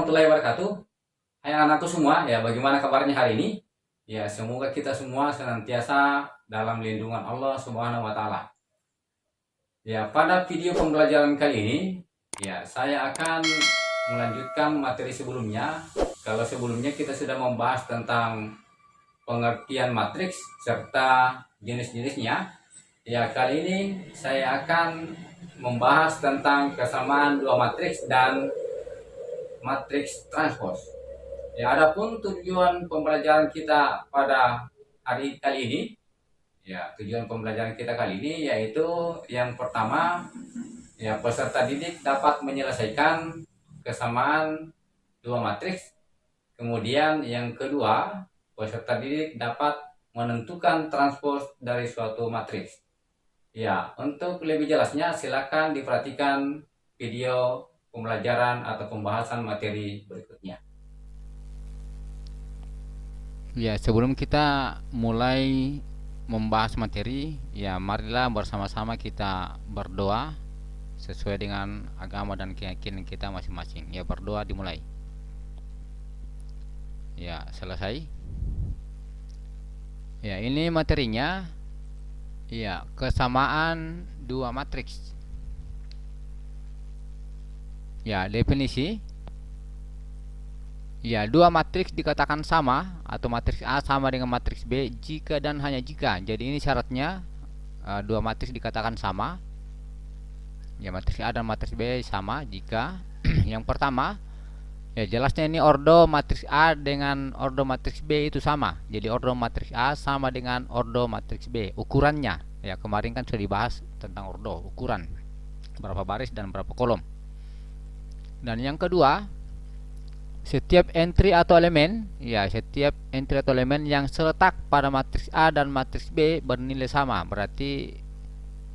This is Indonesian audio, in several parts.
warahmatullahi wabarakatuh. Hai anak-anakku semua, ya bagaimana kabarnya hari ini? Ya, semoga kita semua senantiasa dalam lindungan Allah Subhanahu wa taala. Ya, pada video pembelajaran kali ini, ya saya akan melanjutkan materi sebelumnya. Kalau sebelumnya kita sudah membahas tentang pengertian matriks serta jenis-jenisnya, ya kali ini saya akan membahas tentang kesamaan dua matriks dan matriks transpose. Ya, adapun tujuan pembelajaran kita pada hari kali ini, ya tujuan pembelajaran kita kali ini yaitu yang pertama, ya peserta didik dapat menyelesaikan kesamaan dua matriks. Kemudian yang kedua, peserta didik dapat menentukan transpose dari suatu matriks. Ya, untuk lebih jelasnya silakan diperhatikan video pembelajaran atau pembahasan materi berikutnya. Ya, sebelum kita mulai membahas materi, ya marilah bersama-sama kita berdoa sesuai dengan agama dan keyakinan kita masing-masing. Ya, berdoa dimulai. Ya, selesai. Ya, ini materinya. Ya, kesamaan dua matriks. Ya, definisi. Ya, dua matriks dikatakan sama atau matriks A sama dengan matriks B jika dan hanya jika. Jadi ini syaratnya, dua matriks dikatakan sama. Ya, matriks A dan matriks B sama jika yang pertama, ya jelasnya ini ordo matriks A dengan ordo matriks B itu sama. Jadi ordo matriks A sama dengan ordo matriks B. Ukurannya, ya kemarin kan sudah dibahas tentang ordo, ukuran berapa baris dan berapa kolom. Dan yang kedua, setiap entry atau elemen, ya setiap entry atau elemen yang terletak pada matriks A dan matriks B bernilai sama. Berarti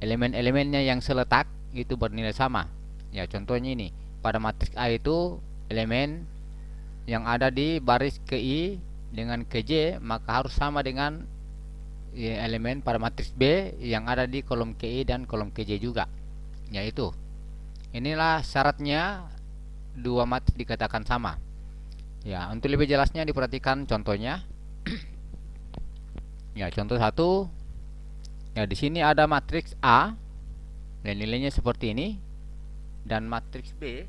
elemen-elemennya yang terletak itu bernilai sama. Ya, contohnya ini, pada matriks A itu elemen yang ada di baris ke I dengan ke J maka harus sama dengan ya, elemen pada matriks B yang ada di kolom ke I dan kolom ke J juga. Yaitu inilah syaratnya dua matriks dikatakan sama. Ya, untuk lebih jelasnya diperhatikan contohnya. Ya, contoh satu. Ya, di sini ada matriks A dan nilainya seperti ini, dan matriks B.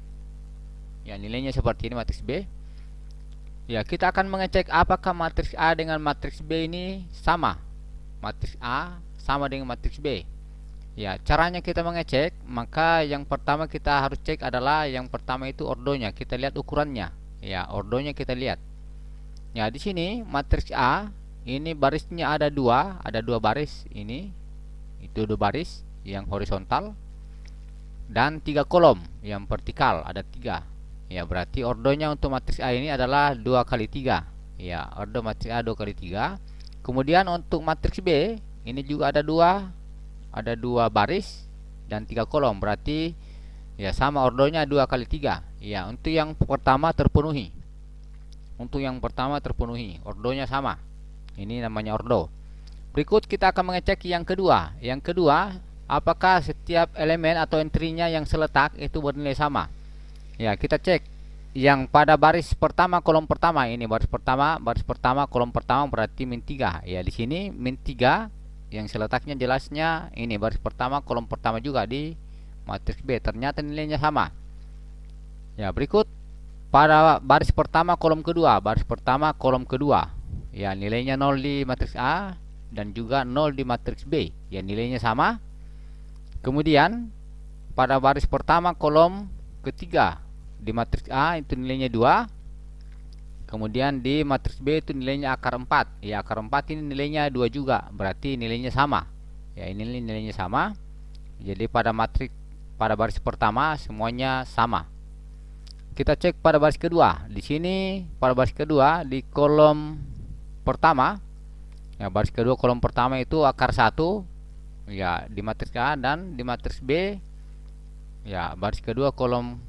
Ya, nilainya seperti ini matriks B. Ya, kita akan mengecek apakah matriks A dengan matriks B ini sama. Matriks A sama dengan matriks B. Ya, caranya kita mengecek, maka yang pertama kita harus cek adalah yang pertama itu ordonya. Kita lihat ukurannya. Ya, ordonya kita lihat. Ya, di sini matriks A ini barisnya ada dua baris ini. Itu dua baris yang horizontal dan tiga kolom yang vertikal ada tiga. Ya, berarti ordonya untuk matriks A ini adalah 2 kali 3. Ya, ordo matriks A 2 kali 3. Kemudian untuk matriks B ini juga ada dua baris dan tiga kolom. Berarti ya sama ordonya 2 kali 3. Ya, untuk yang pertama terpenuhi. Untuk yang pertama terpenuhi, ordonya sama. Ini namanya ordo. Berikut kita akan mengecek yang kedua. Yang kedua, apakah setiap elemen atau entry-nya yang terletak itu bernilai sama. Ya, kita cek yang pada baris pertama kolom pertama ini baris pertama kolom pertama berarti min 3. Ya, di sini min 3 yang terletaknya jelasnya ini baris pertama kolom pertama juga di matriks B. Ternyata nilainya sama. Ya, berikut pada baris pertama kolom kedua, ya nilainya 0 di matriks A dan juga 0 di matriks B. Ya, nilainya sama. Kemudian pada baris pertama kolom ketiga di matriks A itu nilainya 2. Kemudian di matriks B itu nilainya akar 4. Ya, akar 4 ini nilainya 2 juga. Berarti nilainya sama. Ya, ini nilainya sama. Jadi pada baris pertama semuanya sama. Kita cek pada baris kedua. Di sini pada baris kedua di kolom pertama, ya baris kedua kolom pertama itu akar 1. Ya, di matriks A dan di matriks B. Ya, baris kedua kolom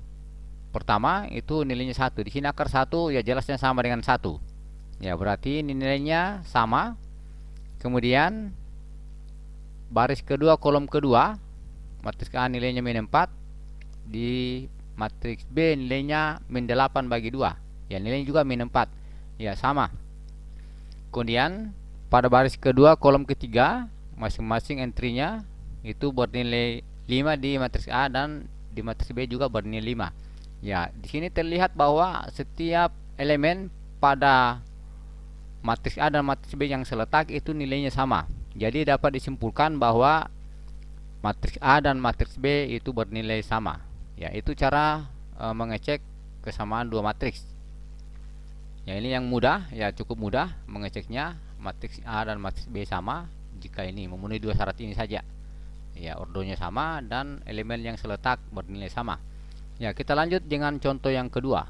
pertama itu nilainya 1. Di sini akar 1 ya jelasnya sama dengan 1. Ya, berarti ini nilainya sama. Kemudian baris kedua kolom kedua matriks A nilainya min 4. Di matriks B nilainya min 8 bagi 2. Ya, nilainya juga min 4. Ya, sama. Kemudian pada baris kedua kolom ketiga masing-masing entry-nya itu bernilai 5 di matriks A dan di matriks B juga bernilai 5. Ya, di sini terlihat bahwa setiap elemen pada matriks A dan matriks B yang seletak itu nilainya sama. Jadi dapat disimpulkan bahwa matriks A dan matriks B itu bernilai sama. Ya, itu cara mengecek kesamaan dua matriks. Ya, ini yang mudah, ya cukup mudah mengeceknya. Matriks A dan matriks B sama jika ini memenuhi dua syarat ini saja. Ya, ordonya sama dan elemen yang seletak bernilai sama. Ya, kita lanjut dengan contoh yang kedua.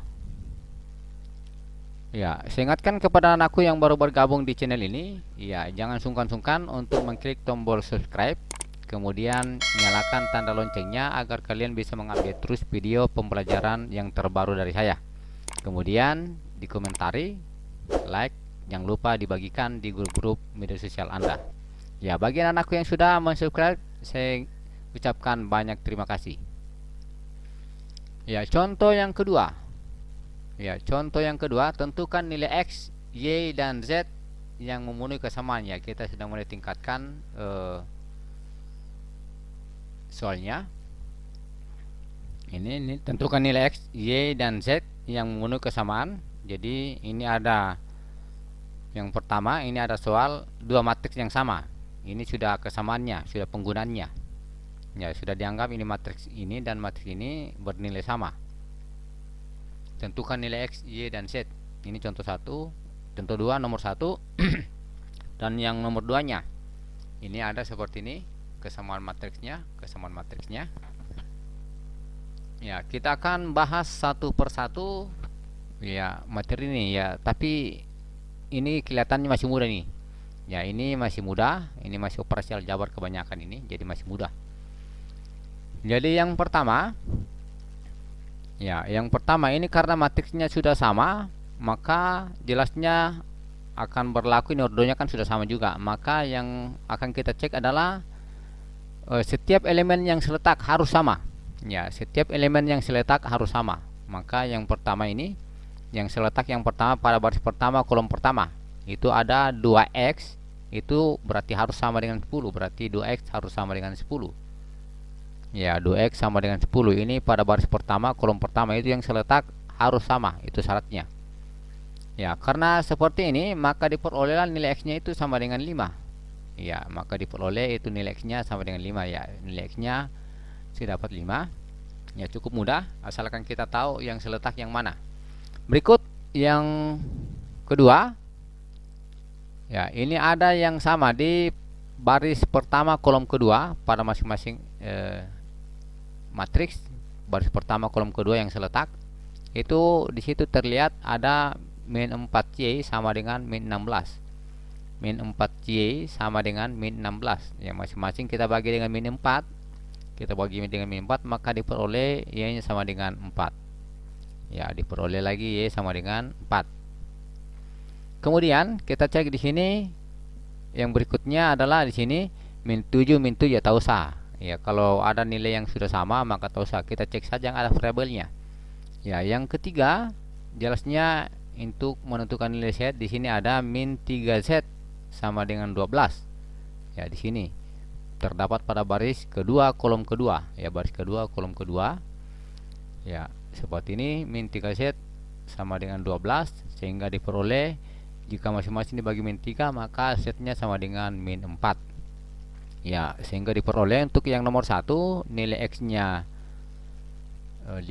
Ya, saya ingatkan kepada anakku yang baru bergabung di channel ini, ya jangan sungkan-sungkan untuk mengklik tombol subscribe, kemudian nyalakan tanda loncengnya agar kalian bisa mengupdate terus video pembelajaran yang terbaru dari saya. Kemudian dikomentari, like, jangan lupa dibagikan di grup-grup media sosial Anda. Ya, bagi anakku yang sudah mensubscribe, saya ucapkan banyak terima kasih. Ya, contoh yang kedua. Ya, contoh yang kedua, tentukan nilai X, Y, dan Z yang memenuhi kesamaan. Ya, kita sedang mulai tingkatkan soalnya. Ini tentukan nilai X, Y, dan Z yang memenuhi kesamaan. Jadi ini ada yang pertama, ini ada soal dua matriks yang sama. Ini sudah kesamaannya, sudah penggunaannya. Ya, sudah dianggap ini matriks ini dan matriks ini bernilai sama. Tentukan nilai X, Y, dan Z. Ini contoh 1, contoh 2, nomor 1 dan yang nomor 2-nya. Ini ada seperti ini, kesamaan matriksnya. Ya, kita akan bahas satu persatu ya materi ini ya, tapi ini kelihatannya masih mudah nih. Ya, ini masih mudah, ini masih operasi aljabar kebanyakan ini, jadi masih mudah. Jadi yang pertama, ya, yang pertama ini karena matriksnya sudah sama, maka jelasnya akan berlaku, ini ordonya kan sudah sama juga. Maka yang akan kita cek adalah setiap elemen yang seletak harus sama. Ya, setiap elemen yang seletak harus sama. Maka yang pertama ini, yang seletak yang pertama pada baris pertama kolom pertama itu ada 2x, itu berarti harus sama dengan 10. Berarti 2x harus sama dengan 10. Ya, 2x sama dengan 10. Ini pada baris pertama kolom pertama itu yang seletak harus sama, itu syaratnya. Ya, karena seperti ini maka diperolehlah nilai x-nya itu sama dengan 5. Ya, maka diperoleh itu nilai x-nya sama dengan 5. Ya, nilai x-nya sudah dapat 5. Ya, cukup mudah asalkan kita tahu yang seletak yang mana. Berikut yang kedua. Ya, ini ada yang sama di baris pertama kolom kedua pada masing-masing matriks. Baris pertama kolom kedua yang seletak itu di situ terlihat ada min 4y sama dengan min 16. Min 4y sama dengan min 16. Ya, masing-masing kita bagi dengan min 4. Kita bagi dengan min 4, maka diperoleh y-nya sama dengan 4. Ya, diperoleh lagi y sama dengan 4. Kemudian kita cek di sini yang berikutnya adalah di sini min 7 ya tak usah. Ya, kalau ada nilai yang sudah sama maka tak usah. Kita cek saja yang ada variabelnya. Ya, yang ketiga jelasnya untuk menentukan nilai Z di sini ada min 3Z sama dengan 12. Ya, di sini terdapat pada baris kedua kolom kedua. Ya, baris kedua kolom kedua. Ya, seperti ini, min 3Z sama dengan 12, sehingga diperoleh jika masing-masing dibagi min 3 maka Z-nya sama dengan min 4. Ya, sehingga diperoleh untuk yang nomor 1 nilai X-nya 5,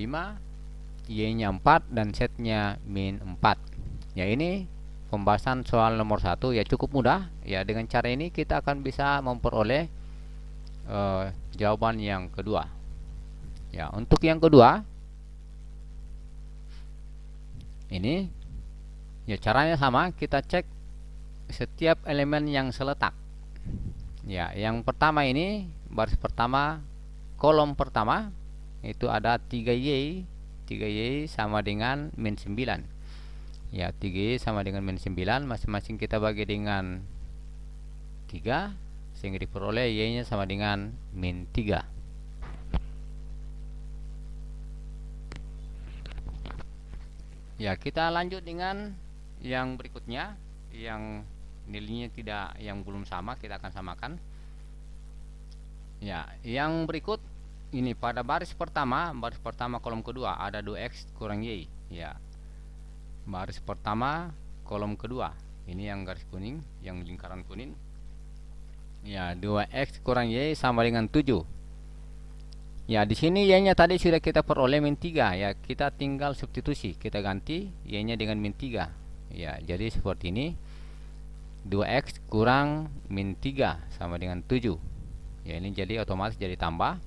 Y-nya 4 dan Z-nya min 4. Ya, ini pembahasan soal nomor 1 ya, cukup mudah. Ya, dengan cara ini kita akan bisa memperoleh jawaban yang kedua. Ya, untuk yang kedua ini ya caranya sama, kita cek setiap elemen yang seletak. Ya, yang pertama ini baris pertama kolom pertama itu ada 3y sama dengan min 9. Ya, 3y sama dengan min 9, masing-masing kita bagi dengan 3 sehingga diperoleh y-nya sama dengan min 3. Ya, kita lanjut dengan yang berikutnya, yang nilainya yang belum sama, kita akan samakan. Ya, yang berikut ini pada baris pertama kolom kedua ada 2x kurang y. Ya, baris pertama kolom kedua, ini yang garis kuning, yang lingkaran kuning. Ya, 2x kurang y sama dengan 7. Ya, di sini y-nya tadi sudah kita peroleh min 3 ya. Kita tinggal substitusi, kita ganti y-nya dengan min 3. Ya, jadi seperti ini. 2x kurang min 3 sama dengan 7. Ya, ini jadi otomatis jadi tambah.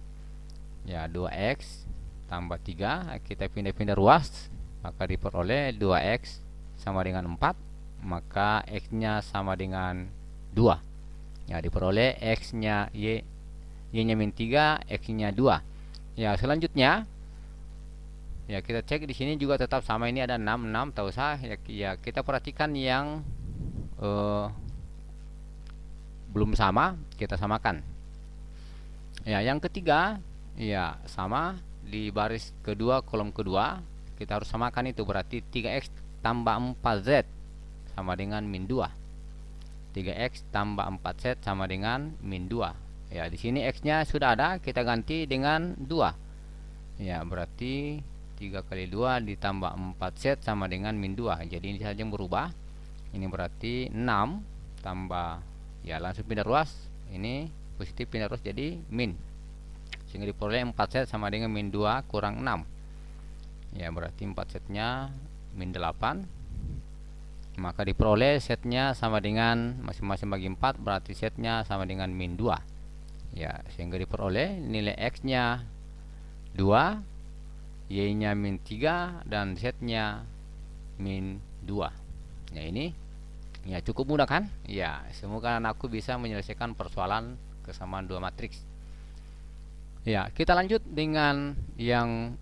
Ya, 2x tambah 3, kita pindah-pindah ruas, maka diperoleh 2x sama dengan 4, maka x-nya sama dengan 2. Ya, diperoleh x-nya y-nya min 3, x-nya 2. Ya, selanjutnya ya kita cek di sini juga tetap sama, ini ada 6 tak usah ya, kita perhatikan yang belum sama kita samakan. Ya, yang ketiga ya sama di baris kedua kolom kedua kita harus samakan, itu berarti 3x tambah 4z sama dengan min 2. 3x tambah 4z sama dengan min 2. Ya, di sini x-nya sudah ada, kita ganti dengan 2. Ya, berarti 3 kali 2 ditambah 4z sama dengan min 2. Jadi ini saja yang berubah. Ini berarti 6 tambah, ya langsung pindah ruas. Ini positif pindah ruas jadi min. Sehingga diperoleh 4z sama dengan min 2 kurang 6. Ya, berarti 4z-nya min 8. Maka diperoleh setnya sama dengan masing-masing bagi 4, berarti setnya sama dengan min 2. Ya, sehingga diperoleh nilai x-nya 2, y-nya min 3, dan z-nya min 2. Ya, ini ya cukup mudah kan? Ya, semoga anakku bisa menyelesaikan persoalan kesamaan dua matriks. Ya, kita lanjut dengan yang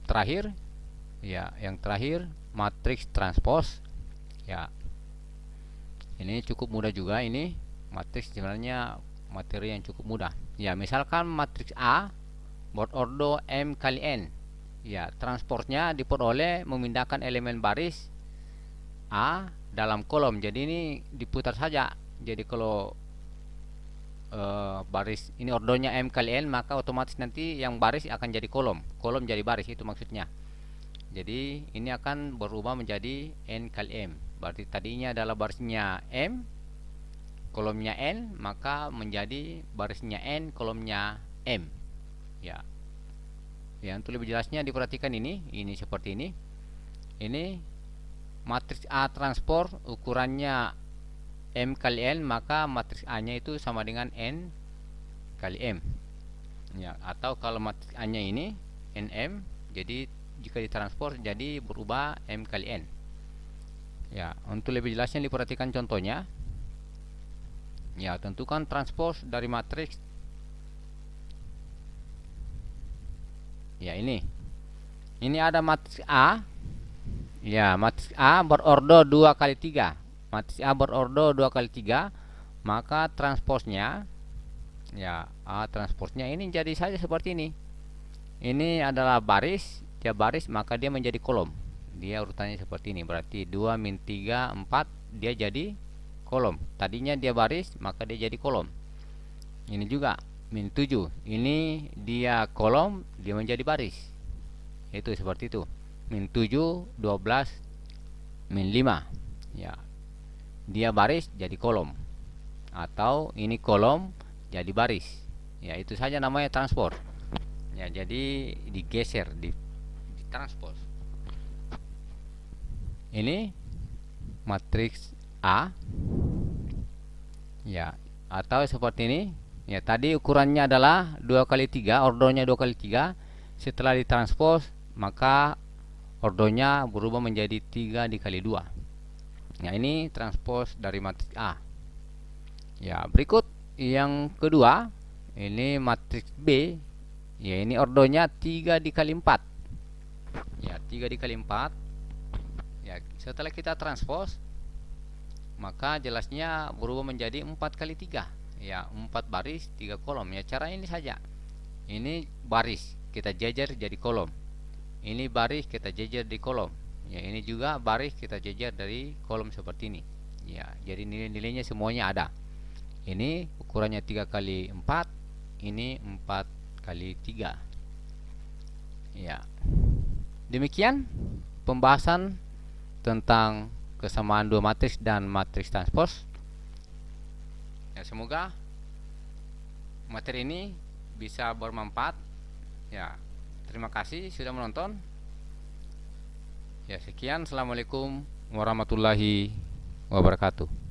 terakhir. Ya, yang terakhir matriks transpose. Ya, ini cukup mudah juga, ini matriks sebenarnya materi yang cukup mudah. Ya, misalkan matriks A berordo M kali N. Ya, transportnya diperoleh memindahkan elemen baris A dalam kolom. Jadi ini diputar saja. Jadi kalau baris ini ordonya M kali N, maka otomatis nanti yang baris akan jadi kolom. Kolom jadi baris, itu maksudnya. Jadi ini akan berubah menjadi N kali M. Berarti tadinya adalah barisnya M, kolomnya N, maka menjadi barisnya N, kolomnya M. Ya. Ya, untuk lebih jelasnya diperhatikan ini seperti ini. Ini matriks A transport ukurannya M kali N, maka matriks A-nya itu sama dengan N kali M. Ya, atau kalau matriks A-nya ini NM, jadi jika ditransport jadi berubah M kali N. Ya, untuk lebih jelasnya diperhatikan contohnya. Ya, tentukan transpose dari matriks. Ya, ini ada matriks A. Ya, matriks A berordo 2 kali 3. Matriks A berordo 2 kali 3, maka transposnya, ya A transposnya ini jadi saja seperti ini. Ini adalah baris, dia baris maka dia menjadi kolom. Dia urutannya seperti ini, berarti 2 min 3 4, dia jadi kolom. Tadinya dia baris maka dia jadi kolom. Ini juga min 7, ini dia kolom, dia menjadi baris. Itu seperti itu. Min 7 12 min 5. Ya, dia baris jadi kolom, atau ini kolom jadi baris. Ya, itu saja namanya transport. Ya, jadi digeser, ditranspose. Ini matriks A. Ya, atau seperti ini. Ya, tadi ukurannya adalah 2 kali 3, ordonya 2 kali 3. Setelah ditranspose maka ordonya berubah menjadi 3 dikali 2. Nah, ini transpose dari matriks A. Ya, berikut yang kedua, ini matriks B. Ya, ini ordonya 3 dikali 4. Ya, 3 dikali 4. Ya, setelah kita transpose maka jelasnya berubah menjadi 4 kali 3. Ya, 4 baris 3 kolom. Ya, cara ini saja. Ini baris kita jejer jadi kolom. Ini baris kita jejer di kolom. Ya, ini juga baris kita jejer dari kolom seperti ini. Ya, jadi nilai-nilainya semuanya ada. Ini ukurannya 3 kali 4, ini 4 kali 3. Ya. Demikian pembahasan tentang kesamaan dua matriks dan matriks transpose. Ya, semoga materi ini bisa bermanfaat. Ya, terima kasih sudah menonton. Ya, sekian. Assalamualaikum warahmatullahi wabarakatuh.